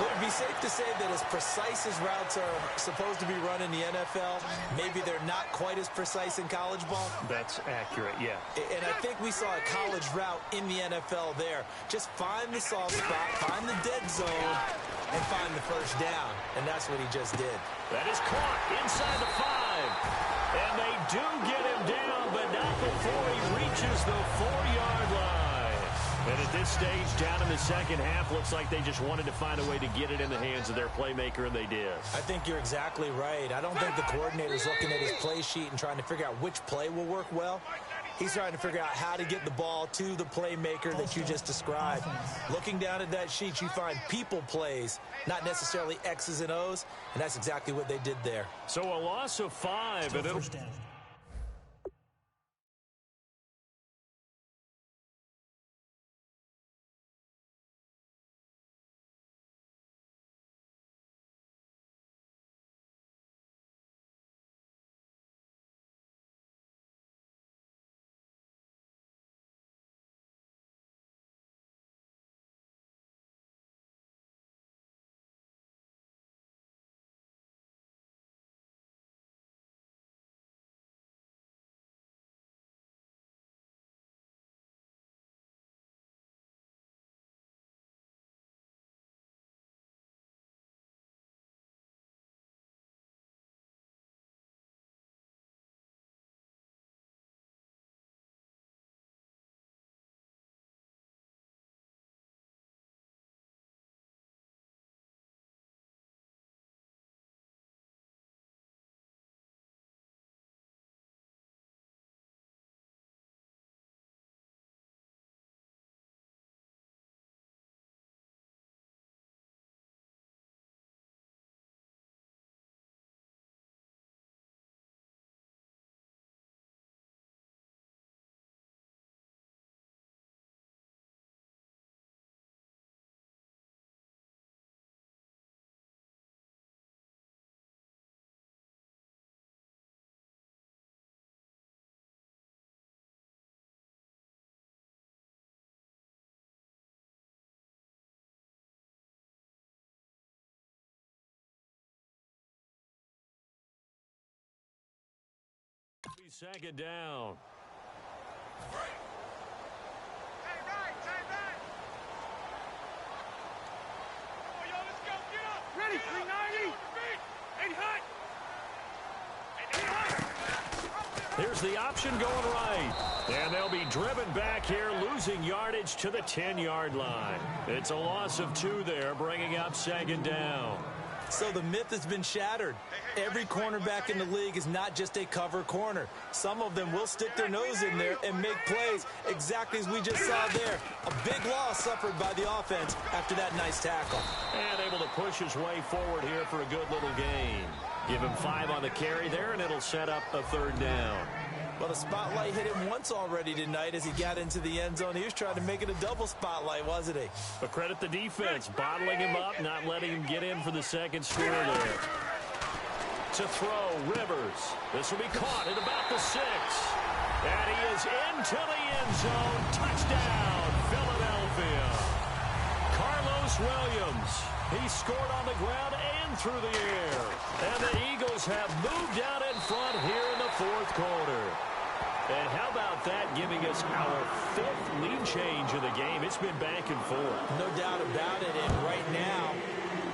Would it be safe to say that as precise as routes are supposed to be run in the NFL, maybe they're not quite as precise in college ball? That's accurate, yeah. And I think we saw a college route in the NFL there. Just find the soft spot, find the dead zone, and find the first down. And that's what he just did. That is caught inside the 5. And they do get him down, but not before he reaches the 4-yard line. And at this stage, down in the second half, looks like they just wanted to find a way to get it in the hands of their playmaker, and they did. I think you're exactly right. I don't think the coordinator's looking at his play sheet and trying to figure out which play will work well. He's trying to figure out how to get the ball to the playmaker that you just described. Looking down at that sheet, you find people plays, not necessarily X's and O's, and that's exactly what they did there. So a loss of 5, and it'll... Second down. Ready, 390. Ain't hot. Here's the option going right. And they'll be driven back here, losing yardage to the 10-yard line. It's a loss of 2 there, bringing up second down. So the myth has been shattered. Every cornerback in the league is not just a cover corner. Some of them will stick their nose in there and make plays exactly as we just saw there. A big loss suffered by the offense after that nice tackle. And able to push his way forward here for a good little gain. Give him 5 on the carry there, and it'll set up a third down. Well, the spotlight hit him once already tonight as he got into the end zone. He was trying to make it a double spotlight, wasn't he? But credit the defense, bottling him up, not letting him get in for the second score there. To throw, Rivers. This will be caught at about the 6. And he is into the end zone. Touchdown, Philadelphia. Carlos Williams. He scored on the ground and through the air. And the Eagles have moved out in front here in the fourth quarter. And how about that, giving us our 5th lead change of the game? It's been back and forth. No doubt about it. And right now,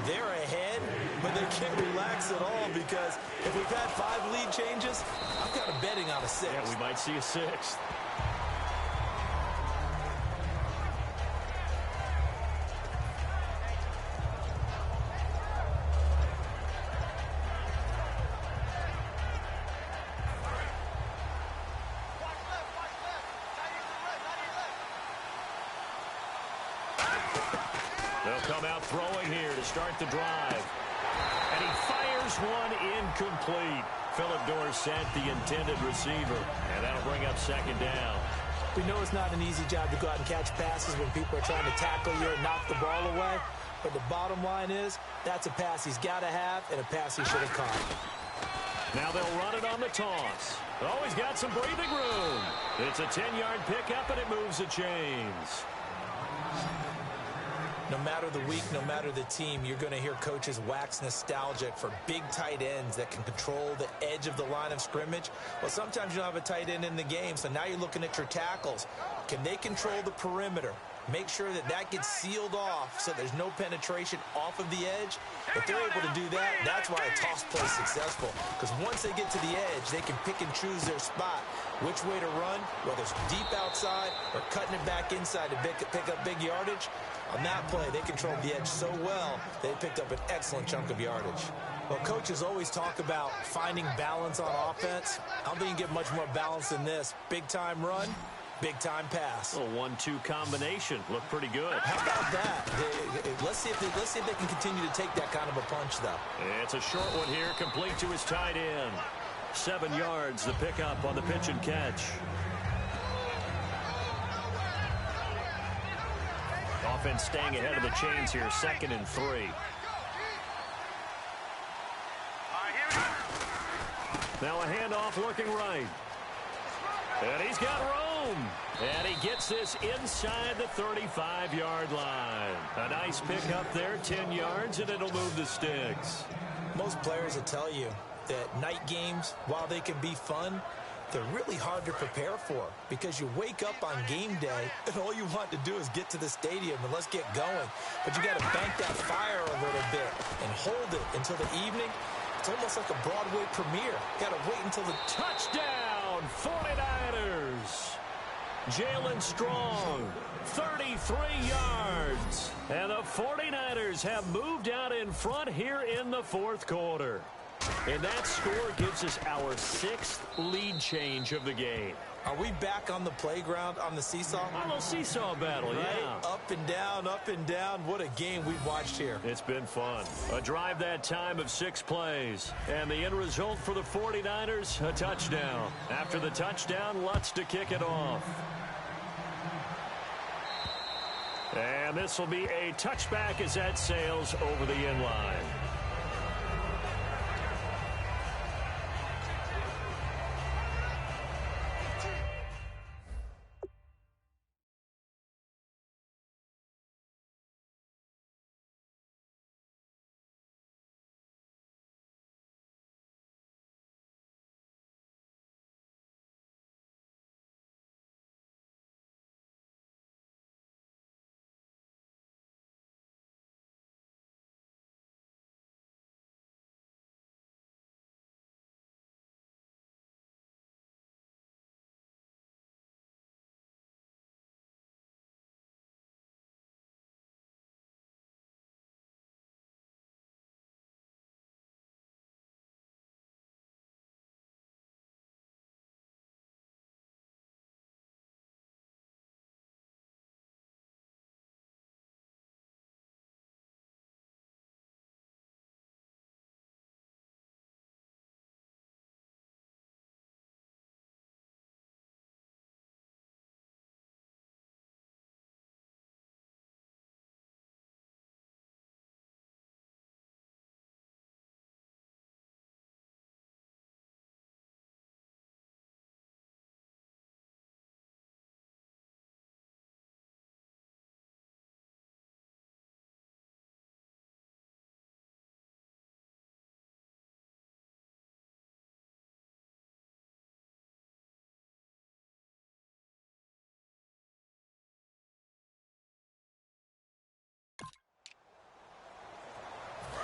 they're ahead, but they can't relax at all because if we've had 5 lead changes, I'm kind of betting on a 6th. Yeah, we might see a 6th. They'll come out throwing here to start the drive. And he fires one incomplete. Philip Dorsett, the intended receiver. And that'll bring up second down. We know it's not an easy job to go out and catch passes when people are trying to tackle you and knock the ball away. But the bottom line is, that's a pass he's got to have and a pass he should have caught. Now they'll run it on the toss. Oh, he's got some breathing room. It's a 10-yard pickup, and it moves the chains. No matter the week, no matter the team, you're going to hear coaches wax nostalgic for big tight ends that can control the edge of the line of scrimmage. Well, sometimes you don't have a tight end in the game, so now you're looking at your tackles. Can they control the perimeter? Make sure that that gets sealed off so there's no penetration off of the edge. If they're able to do that, that's why a toss play is successful. Because once they get to the edge, they can pick and choose their spot, which way to run, whether it's deep outside or cutting it back inside to pick up big yardage. On that play, they controlled the edge so well, they picked up an excellent chunk of yardage. Well, coaches always talk about finding balance on offense. I don't think you can get much more balance than this. Big-time run, big-time pass. A 1-2 combination. Looked pretty good. How about that? Let's see if they can continue to take that kind of a punch, though. It's a short one here, complete to his tight end. 7 yards, the pickup on the pitch and catch. Offense staying ahead of the chains here, 2nd and 3. Now a handoff looking right. And he's got room. And he gets this inside the 35-yard line. A nice pickup there, 10 yards, and it'll move the sticks. Most players will tell you that night games, while they can be fun, they're really hard to prepare for because you wake up on game day and all you want to do is get to the stadium and let's get going. But you got to bank that fire a little bit and hold it until the evening. It's almost like a Broadway premiere. Got to wait until the touchdown, 49ers. Jalen Strong, 33 yards. And the 49ers have moved out in front here in the fourth quarter. And that score gives us our 6th lead change of the game. Are we back on the playground on the seesaw? A little seesaw battle, right? Yeah. Up and down, up and down. What a game we've watched here. It's been fun. A drive that time of 6 plays. And the end result for the 49ers, a touchdown. After the touchdown, Lutz to kick it off. And this will be a touchback as that sails over the end line.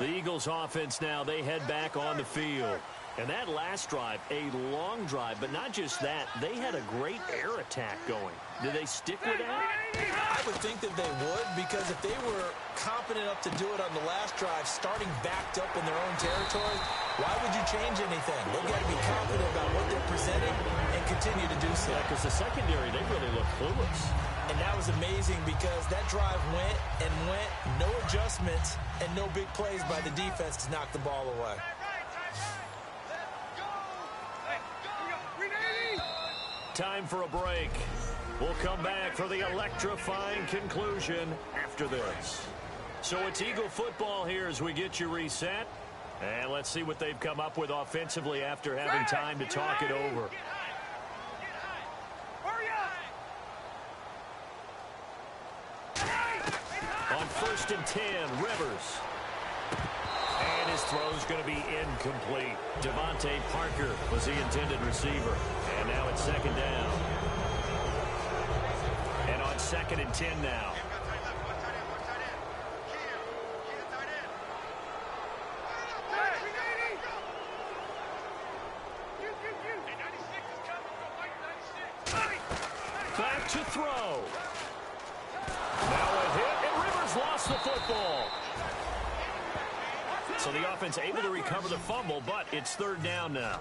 The Eagles offense now, they head back on the field. And that last drive, a long drive, but not just that, they had a great air attack going. Did they stick with that? I would think that they would, because if they were competent enough to do it on the last drive, starting backed up in their own territory, why would you change anything? They've got to be confident about what they're presenting and continue to do so. Because the secondary, they really look clueless. And that was amazing because that drive went and went, no adjustments, and no big plays by the defense to knock the ball away. Time for a break. We'll come back for the electrifying conclusion after this. So it's Eagle football here as we get you reset. And let's see what they've come up with offensively after having time to talk it over. On 1st and 10, Rivers. And his throw's going to be incomplete. Devontae Parker was the intended receiver. And now it's 2nd down. And on 2nd and 10 now. Back to throw. Now a hit, and Rivers lost the football. So the offense able to recover the fumble, but it's 3rd down now.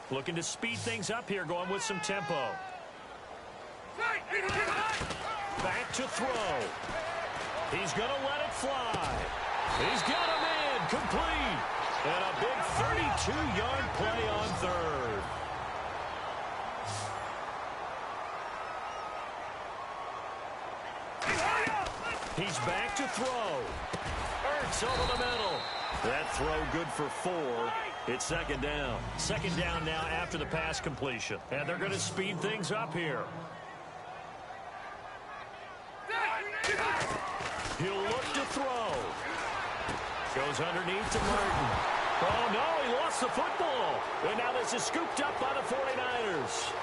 Looking to speed things up here, going with some tempo. Back to throw. He's going to let it fly. He's got him in, complete. And a big 32-yard play on 3rd. He's back to throw. Ertz over the middle. That throw good for 4. It's 2nd down. 2nd down now after the pass completion. And they're going to speed things up here. He'll look to throw. Goes underneath to Martin. Oh, no, he lost the football. And now this is scooped up by the 49ers.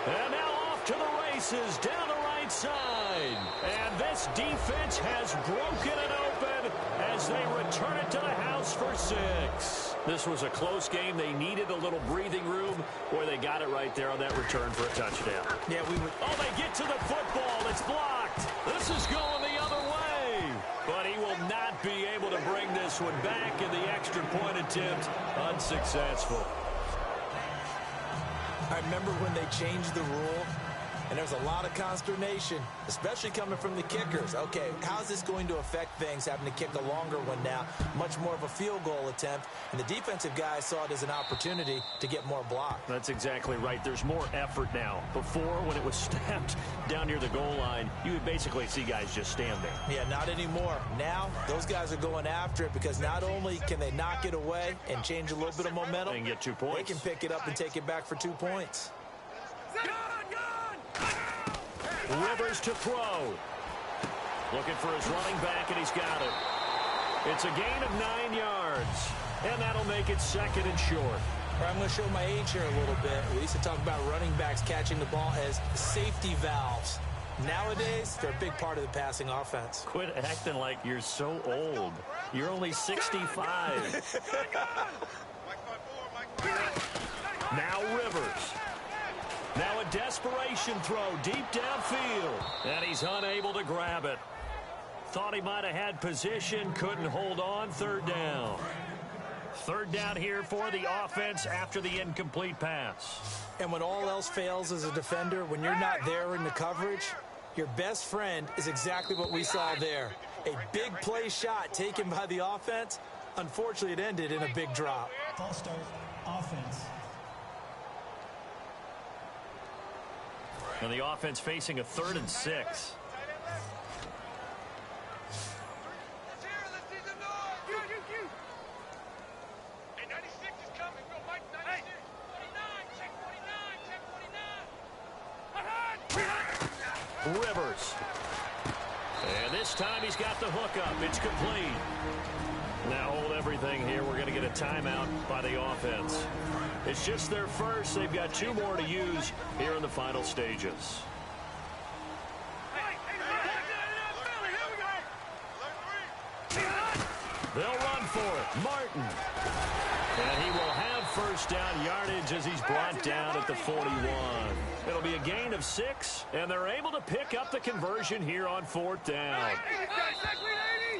And now off to the races down the right side. And this defense has broken it open as they return it to the house for 6. This was a close game. They needed a little breathing room. Boy, they got it right there on that return for a touchdown. Yeah, Oh, they get to the football. It's blocked. This is going the other way. But he will not be able to bring this one back in the extra point attempt. Unsuccessful. I remember when they changed the rule, and there was a lot of consternation, especially coming from the kickers. Okay, how's this going to affect things, having to kick a longer one now, much more of a field goal attempt, and the defensive guys saw it as an opportunity to get more block. That's exactly right. There's more effort now. Before, when it was snapped down near the goal line, you would basically see guys just stand there. Yeah, not anymore. Now, those guys are going after it because not only can they knock it away and change a little bit of momentum, and get 2 points. they can pick it up and take it back for 2 points. Rivers to throw. Looking for his running back, and he's got it. It's a gain of 9 yards, and that'll make it 2nd and short. I'm going to show my age here a little bit. We used to talk about running backs catching the ball as safety valves. Nowadays, they're a big part of the passing offense. Quit acting like you're so old. You're only 65. Now Rivers. Now a desperation throw deep downfield. And he's unable to grab it. Thought he might have had position. Couldn't hold on. 3rd down. 3rd down here for the offense after the incomplete pass. And when all else fails as a defender, when you're not there in the coverage, your best friend is exactly what we saw there. A big play shot taken by the offense. Unfortunately, it ended in a big drop. False start, offense. And the offense facing a 3rd and 6. Rivers. And this time he's got the hookup. It's complete. Now hold everything here. We're going to get a timeout by the offense. It's just their first. They've got 2 more to use here in the final stages. They'll run for it. Martin. And he will have first down yardage as he's brought down at the 41. It'll be a gain of 6, and they're able to pick up the conversion here on 4th down.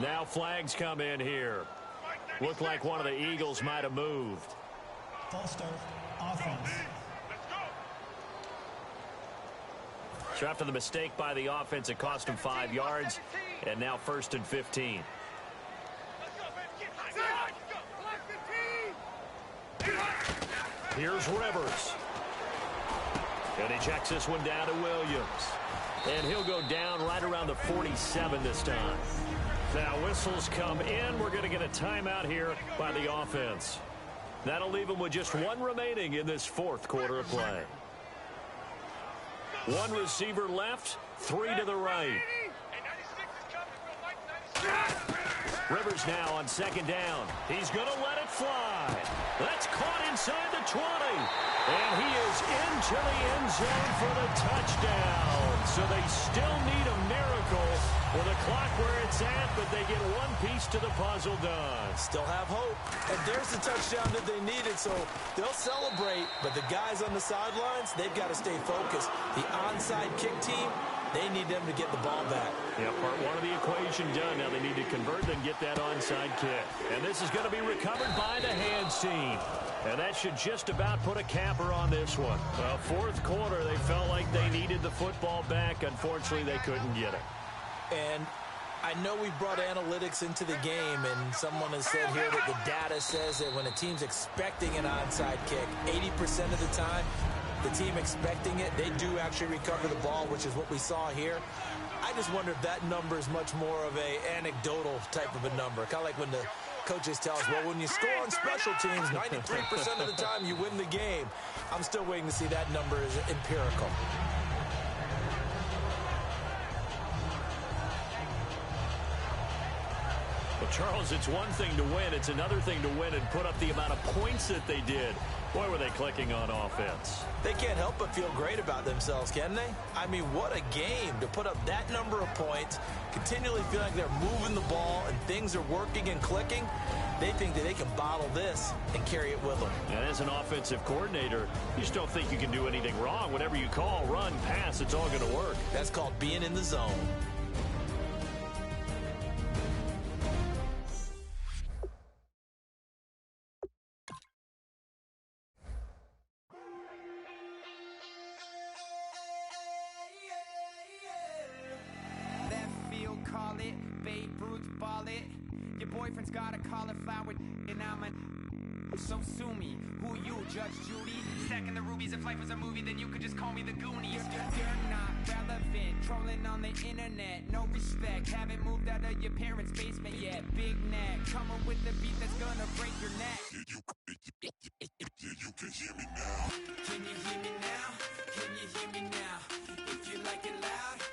Now flags come in here. Looked like one of the Eagles might have moved. False start, offense. So after the mistake by the offense, it cost him 5 yards, and now 1st and 15. Here's Rivers. And he checks this one down to Williams. And he'll go down right around the 47 this time. Now whistles come in. We're going to get a timeout here by the offense. That'll leave them with just 1 remaining in this 4th quarter of play. 1 receiver left, 3 to the right. Rivers now on 2nd down. He's going to let it fly. That's caught inside the 20. And he is into the end zone for the touchdown. So they still need a miracle with a clock where it's at, but they get 1 piece to the puzzle done. Still have hope. And there's the touchdown that they needed, so they'll celebrate. But the guys on the sidelines, they've got to stay focused. The onside kick team, they need them to get the ball back. Yeah, part 1 of the equation done. Now they need to convert and get that onside kick. And this is going to be recovered by the hands team. And that should just about put a capper on this one. Well, 4th quarter, they felt like they needed the football back. Unfortunately, they couldn't get it. And I know we brought analytics into the game, and someone has said here that the data says that when a team's expecting an onside kick, 80% of the time, the team expecting it, they do actually recover the ball, which is what we saw here. I just wonder if that number is much more of a anecdotal type of a number. Kind of like when the coaches tell us, well, when you score on special teams, 93% of the time you win the game. I'm still waiting to see that number is empirical. Well, Charles, it's one thing to win. It's another thing to win and put up the amount of points that they did. Boy, were they clicking on offense. They can't help but feel great about themselves, can they? I mean, what a game to put up that number of points, continually feel like they're moving the ball and things are working and clicking. They think that they can bottle this and carry it with them. And as an offensive coordinator, you just don't think you can do anything wrong. Whatever you call, run, pass, it's all going to work. That's called being in the zone. Boyfriend's got a cauliflower and I'm a so sue me. Who you, Judge Judy? Stacking the rubies. If life was a movie, then you could just call me the Goonies. You're not relevant. Trolling on the internet. No respect. Haven't moved out of your parents' basement yet. Big neck. Coming with the beat that's gonna break your neck. You can hear me now. Can you hear me now? Can you hear me now? If you like it loud,